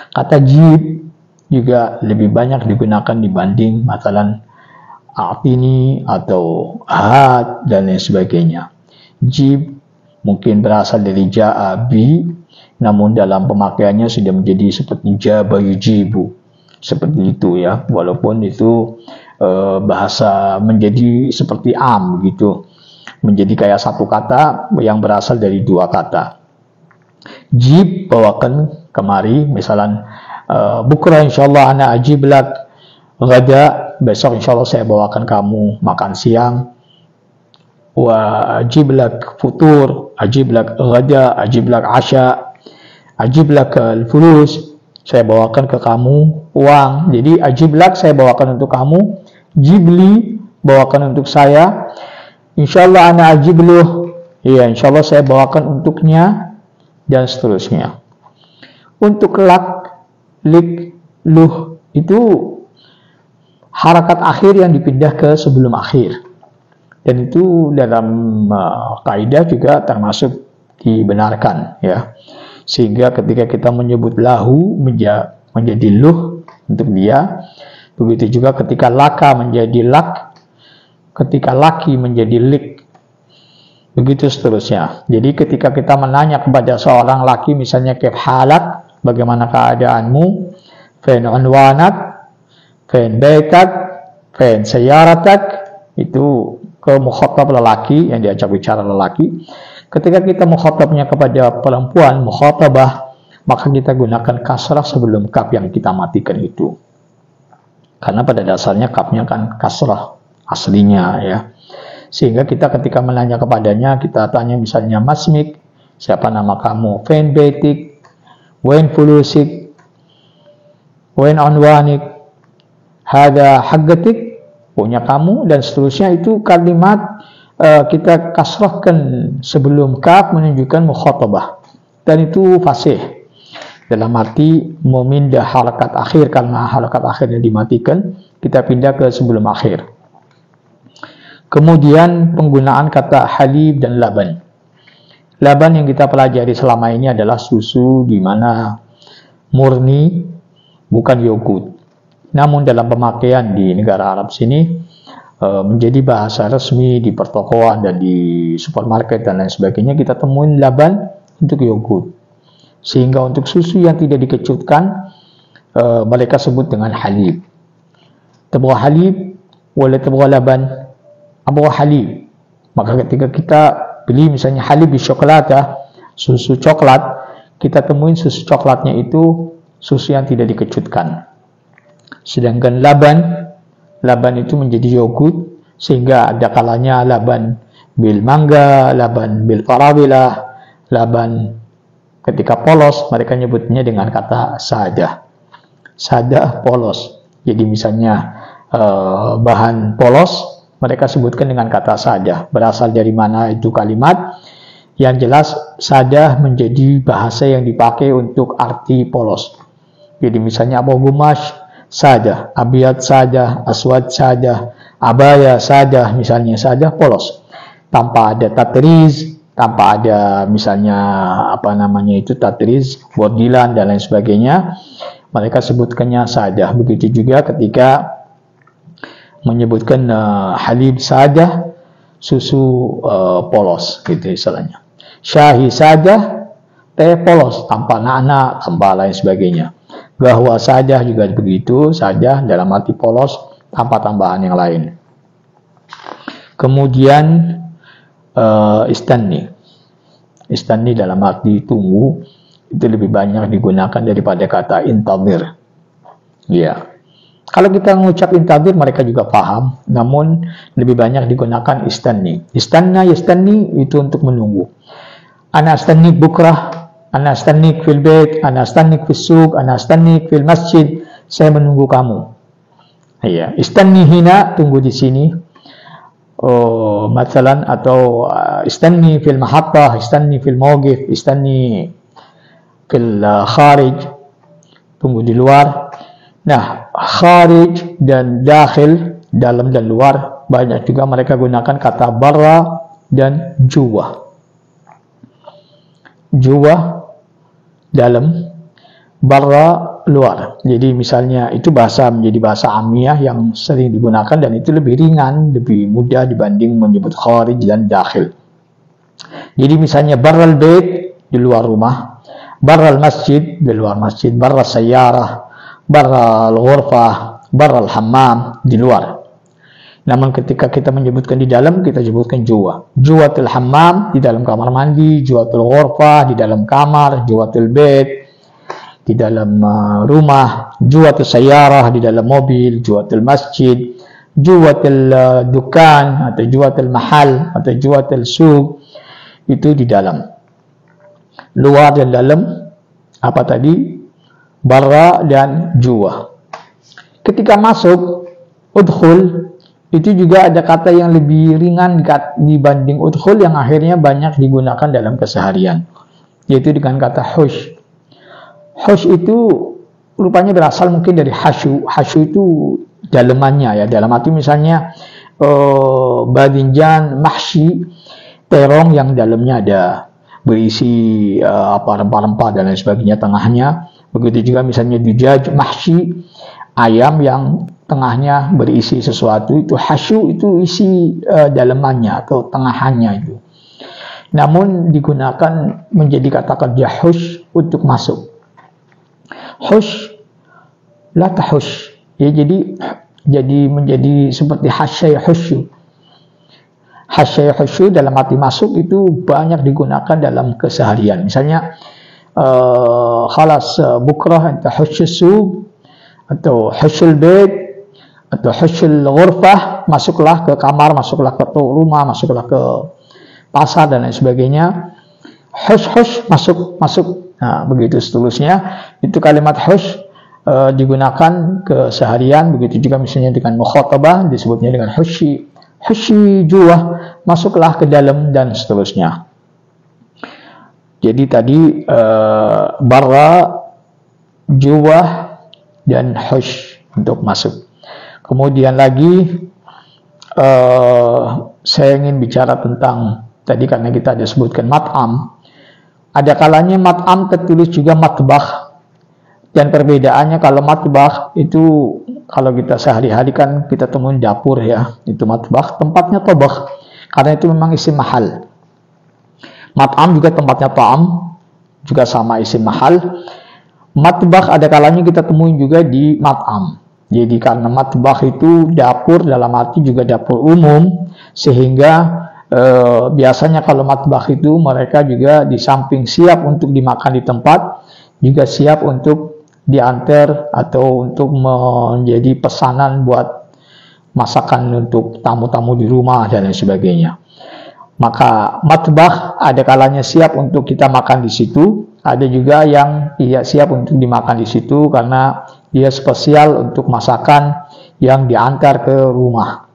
Kata jib juga lebih banyak digunakan dibanding matalan atini atau hat dan lain sebagainya. Jib mungkin berasal dari ja'a bi, namun dalam pemakaiannya sudah menjadi seperti jaba yujibu, seperti itu ya, walaupun itu bahasa menjadi seperti am gitu, menjadi kayak satu kata yang berasal dari dua kata. Jib, bawakan kemari, misalnya bukra insyaallah ana ajib lak ghada, besok insyaallah saya bawakan kamu makan siang. Wa ajib lak futur, ajib lak ghada, ajib lak asya, ajib lak al-fulus, saya bawakan ke kamu uang. Jadi ajib lak, saya bawakan untuk kamu. Jibli, bawakan untuk saya. Insyaallah ana ajibluh, ya insyaallah saya bawakan untuknya, dan seterusnya. Untuk lak, lik, luh itu harakat akhir yang dipindah ke sebelum akhir, dan itu dalam kaidah juga termasuk dibenarkan ya. Sehingga ketika kita menyebut lahu menjadi luh untuk dia, begitu juga ketika laka menjadi lak, ketika laki menjadi lik, begitu seterusnya. Jadi ketika kita menanya kepada seorang laki misalnya kaif halak, bagaimana keadaanmu, fain unwanak, fain baitak, fain sayyaratak, itu ke mukhatab lelaki, yang diajak bicara lelaki. Ketika kita mukhatabnya kepada perempuan, mukhatabah, maka kita gunakan kasrah sebelum kaf yang kita matikan itu. Karena pada dasarnya kafnya kan kasrah aslinya ya. Sehingga kita ketika menanya kepadanya, kita tanya misalnya masmik, siapa nama kamu, fain baitik, wain fulusik, wain anwanik, hada haggatik, punya kamu, dan seterusnya. Itu kalimat kita kasrahkan sebelum kaf menunjukkan mukhatabah, dan itu fasih dalam arti memindah harakat akhir, karena harakat akhirnya dimatikan, kita pindah ke sebelum akhir. Kemudian penggunaan kata halib dan laban. Laban yang kita pelajari selama ini adalah susu di mana murni, bukan yogurt. Namun dalam pemakaian di negara Arab sini menjadi bahasa resmi di pertokoan dan di supermarket dan lain sebagainya, kita temuin laban untuk yogurt. Sehingga untuk susu yang tidak dikecutkan, mereka sebut dengan halib. Tabgha halib wala tabgha laban, abgha halib. Maka ketika kita beli misalnya halib di coklat, susu coklat, kita temuin susu coklatnya itu susu yang tidak dikecutkan. Sedangkan laban laban itu menjadi yogurt, sehingga ada kalanya laban bil mangga, laban bil farawilah, laban ketika polos mereka nyebutnya dengan kata sadah. Sadah polos. Jadi misalnya bahan polos mereka sebutkan dengan kata sadah. Berasal dari mana itu kalimat? Yang jelas sadah menjadi bahasa yang dipakai untuk arti polos. Jadi misalnya abu gumash sadah, abiyat sadah, aswad sadah, abaya sadah, misalnya sadah polos. Tanpa ada tatriz, tanpa ada misalnya tatriz, bordilan dan lain sebagainya, mereka sebutkannya sadah. Begitu juga ketika menyebutkan halib sadah, susu polos gitu istilahnya. Syahi sadah, teh polos tanpa na'na, tanpa lain sebagainya. Gahwa sadah juga begitu, sadah dalam arti polos tanpa tambahan yang lain. Kemudian istanni dalam arti tunggu itu lebih banyak digunakan daripada kata intadir. Ya. Kalau kita mengucap intadir mereka juga paham, namun lebih banyak digunakan istanni. Istanni itu untuk menunggu. Ana astannik bukrah, ana astannik fil bait, ana astannik fis suq, ana astannik fil masjid. Saya menunggu kamu. Iya, istanni hina, tunggu di sini. Mathalan, atau istanni fil mahattah, istanni fil mawqif, istanni fil kharij, tunggu di luar. Nah, kharij dan dakhil, dalam dan luar, banyak juga mereka gunakan kata barra dan juwa. Juwa dalam, barra luar. Jadi misalnya itu menjadi bahasa amiyah yang sering digunakan dan itu lebih ringan, lebih mudah dibanding menyebut kharij dan dakhil. Jadi misalnya barral bait di luar rumah, barral masjid di luar masjid, barral sayyarah, barral ghurfah, barral hammam di luar. Namun ketika kita menyebutkan di dalam, kita sebutkan juwa. Juwatul hammam di dalam kamar mandi, juwatul ghurfah di dalam kamar, juwatul bait di dalam rumah, juwatul sayyarah di dalam mobil, juwatul masjid, juwatul dukan atau juwatul mahal atau juwatul suq itu di dalam. Luar dan dalam apa tadi? Barra dan juwa. Ketika masuk udkhul itu juga ada kata yang lebih ringan dibanding udkhul yang akhirnya banyak digunakan dalam keseharian, yaitu dengan kata hush. Hush itu rupanya berasal mungkin dari hasyu. Hasyu itu dalemannya ya, dalam arti misalnya badinjan mahshi, terong yang dalamnya ada berisi rempah-rempah dan lain sebagainya tengahnya. Begitu juga misalnya dujaj mahshi, ayam yang tengahnya berisi sesuatu, itu hasyu, itu isi dalemannya atau tengahannya itu. Namun digunakan menjadi kata kerja hush untuk masuk. Hush, la tahush. Ya, jadi menjadi seperti hasyai husyu. Hasyai husyu dalam arti masuk itu banyak digunakan dalam keseharian. Misalnya khalas bukrah atau husyus suq atau husyul bait atau husyul ghurfah, masuklah ke kamar, masuklah ke rumah, masuklah ke pasar dan lain sebagainya. Hush, masuk. Nah, begitu seterusnya. Itu kalimat hush digunakan keseharian. Begitu juga misalnya dengan mukhatabah disebutnya dengan hushi juwa, masuklah ke dalam dan seterusnya. Jadi tadi barra, juwa dan hush untuk masuk. Kemudian lagi saya ingin bicara tentang tadi karena kita ada sebutkan mat'am. Ada kalanya mat'am tertulis juga matbah. Dan perbedaannya kalau matbah itu kalau kita sehari-hari kan kita temuin dapur ya, itu matbah, tempatnya tobah. Karena itu memang isim mahal. Mat'am juga tempatnya ta'am, juga sama isim mahal. Matbah ada kalanya kita temuin juga di mat'am. Jadi karena matbah itu dapur dalam arti juga dapur umum, sehingga biasanya kalau matbah itu mereka juga di samping siap untuk dimakan di tempat, juga siap untuk diantar atau untuk menjadi pesanan buat masakan untuk tamu-tamu di rumah dan lain sebagainya. Maka matbah ada kalanya siap untuk kita makan di situ, ada juga yang tidak siap untuk dimakan di situ karena dia spesial untuk masakan yang diantar ke rumah.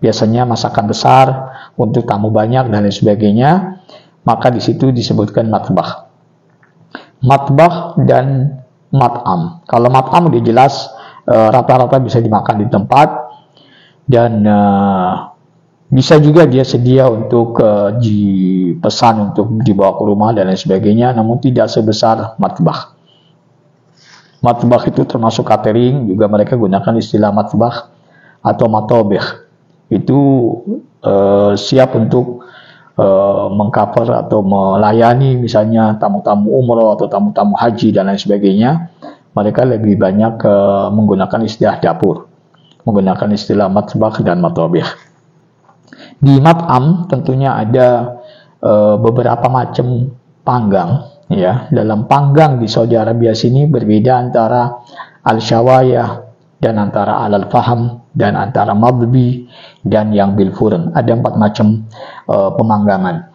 Biasanya masakan besar untuk tamu banyak dan lain sebagainya, maka di situ disebutkan matbah. Matbah dan mat'am. Kalau mat'am udah jelas rata-rata bisa dimakan di tempat, dan bisa juga dia sedia untuk dipesan untuk dibawa ke rumah dan lain sebagainya, namun tidak sebesar matbah. Matbah itu termasuk catering, juga mereka gunakan istilah matbah atau matobeh. Itu siap untuk mengcover atau melayani misalnya tamu-tamu umroh atau tamu-tamu haji dan lain sebagainya. Mereka lebih banyak menggunakan istilah dapur, menggunakan istilah matbah dan matobeh. Di mat'am tentunya ada beberapa macam panggang, ya. Dalam panggang di Saudi Arabia sini berbeda antara al-syawayah dan antara al-faham dan antara madbi dan yang bil furun. Ada 4 macam pemanggangan.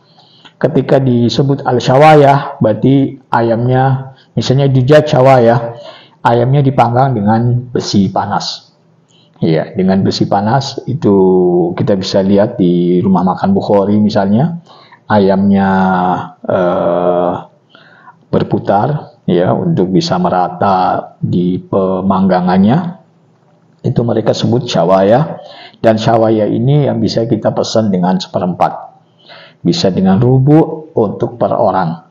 Ketika disebut al-syawayah, berarti ayamnya, misalnya dijat syawayah, ayamnya dipanggang dengan besi panas. Ya, dengan besi panas itu kita bisa lihat di rumah makan Bukhari misalnya, ayamnya berputar, ya, untuk bisa merata di pemanggangannya. Itu mereka sebut syawayah, dan syawayah ini yang bisa kita pesan dengan 1/4, bisa dengan rubuk untuk per orang.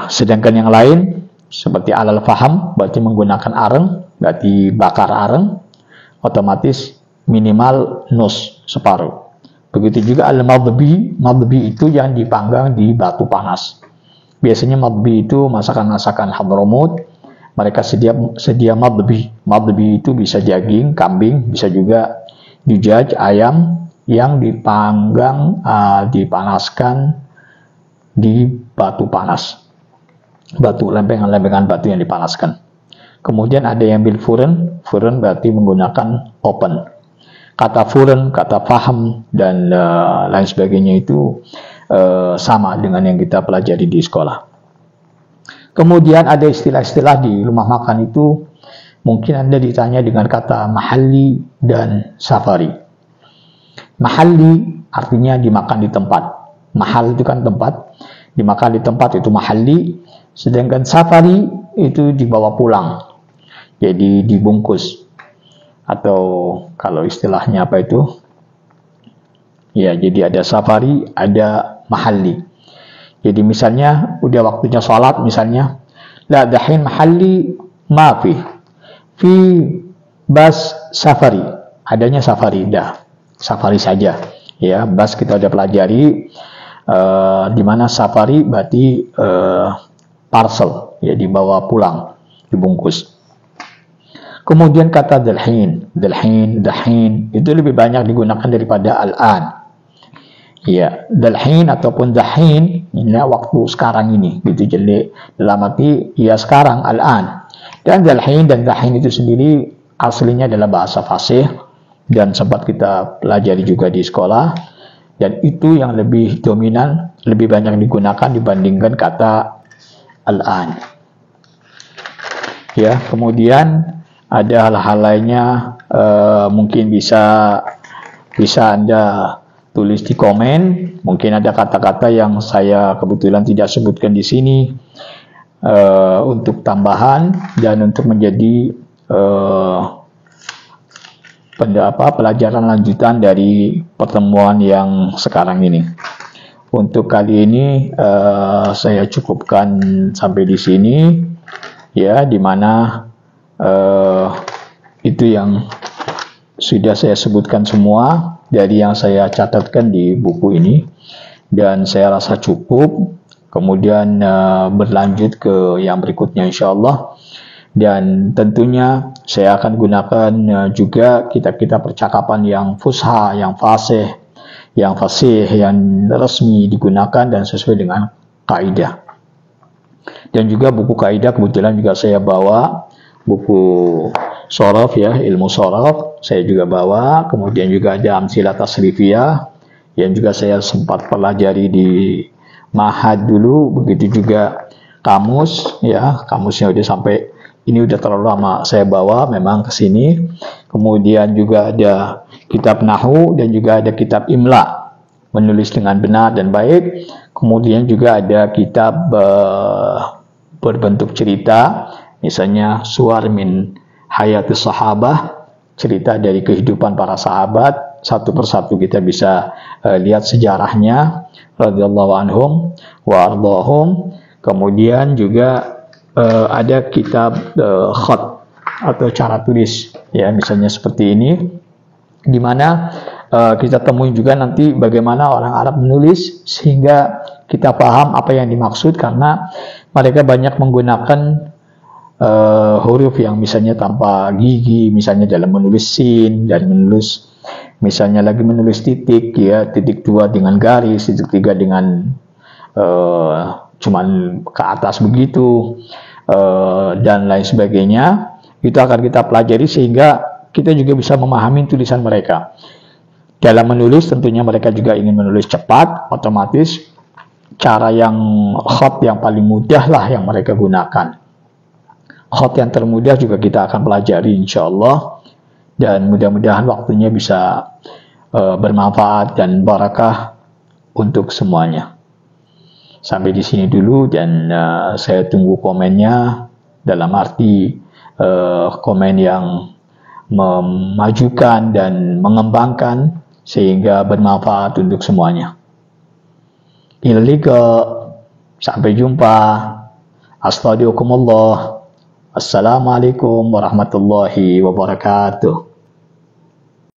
Sedangkan yang lain seperti alal faham, berarti menggunakan areng, berarti bakar areng, otomatis minimal nus, separuh. Begitu juga al-madbi, madbi itu yang dipanggang di batu panas. Biasanya madbi itu masakan-masakan Hadramut, mereka sedia madbi. Madbi itu bisa daging kambing, bisa juga dujaj ayam yang dipanggang, dipanaskan di batu panas. Batu, lempengan-lempengan batu yang dipanaskan. Kemudian ada yang bil furun, furun berarti menggunakan open. Kata furun, kata faham, dan lain sebagainya itu sama dengan yang kita pelajari di sekolah. Kemudian ada istilah-istilah di rumah makan itu, mungkin Anda ditanya dengan kata mahalli dan safari. Mahalli artinya dimakan di tempat. Mahal itu kan tempat, dimakan di tempat itu mahalli. Sedangkan safari itu dibawa pulang, jadi dibungkus, atau kalau istilahnya apa itu, ya, jadi ada safari, ada mahalli. Jadi misalnya udah waktunya sholat misalnya, la dahin mahalli mafi fi bas safari, adanya safari, dah safari saja, ya. Bas kita udah pelajari, di mana safari berarti parcel, ya, dibawa pulang, dibungkus. Kemudian kata dalhin, dahin itu lebih banyak digunakan daripada al-an. Ya, dalhin ataupun dahin ini waktu sekarang ini, gitu. Jadi dalam arti ya sekarang, al-an. Dan dalhin dan dahin itu sendiri aslinya adalah bahasa fasih dan sempat kita pelajari juga di sekolah, dan itu yang lebih dominan, lebih banyak digunakan dibandingkan kata al-an. Ya, kemudian ada hal-hal lainnya, mungkin bisa Anda tulis di komen. Mungkin ada kata-kata yang saya kebetulan tidak sebutkan di sini, untuk tambahan dan untuk menjadi pelajaran lanjutan dari pertemuan yang sekarang ini. Untuk kali ini saya cukupkan sampai di sini, ya, dimana itu yang sudah saya sebutkan semua dari yang saya catatkan di buku ini, dan saya rasa cukup. Kemudian berlanjut ke yang berikutnya insyaallah, dan tentunya saya akan gunakan juga kitab-kitab percakapan yang fusha, yang fasih, yang resmi digunakan dan sesuai dengan kaidah. Dan juga buku kaidah kebetulan juga saya bawa buku shorof ya, ilmu shorof saya juga bawa, kemudian juga ada amsilah tasrifiyah yang juga saya sempat pelajari di Mahad dulu, begitu juga kamus ya, kamusnya udah sampai ini udah terlalu lama saya bawa memang ke sini. Kemudian juga ada kitab Nahwu dan juga ada kitab Imla, menulis dengan benar dan baik. Kemudian juga ada kitab berbentuk cerita, misalnya Suwar min Hayatis Sahabah, cerita dari kehidupan para sahabat. Satu persatu kita bisa lihat sejarahnya radhiyallahu anhum wa ardhahum. Kemudian juga ada kitab khat atau cara tulis ya, misalnya seperti ini, di mana kita temuin juga nanti bagaimana orang Arab menulis sehingga kita paham apa yang dimaksud, karena mereka banyak menggunakan huruf yang misalnya tanpa gigi, misalnya dalam menulis sin dan menulis misalnya lagi menulis titik ya, titik 2 dengan garis, titik 3 dengan cuman ke atas begitu, dan lain sebagainya. Itu akan kita pelajari sehingga kita juga bisa memahami tulisan mereka. Dalam menulis tentunya mereka juga ingin menulis cepat, otomatis cara yang khat yang paling mudah lah yang mereka gunakan. Khat yang termudah juga kita akan pelajari insya Allah, dan mudah-mudahan waktunya bisa bermanfaat dan barakah untuk semuanya. Sampai di sini dulu, dan saya tunggu komennya, dalam arti komen yang memajukan dan mengembangkan sehingga bermanfaat untuk semuanya. Ila liqa, sampai jumpa. Astagfirullah. Assalamualaikum warahmatullahi wabarakatuh.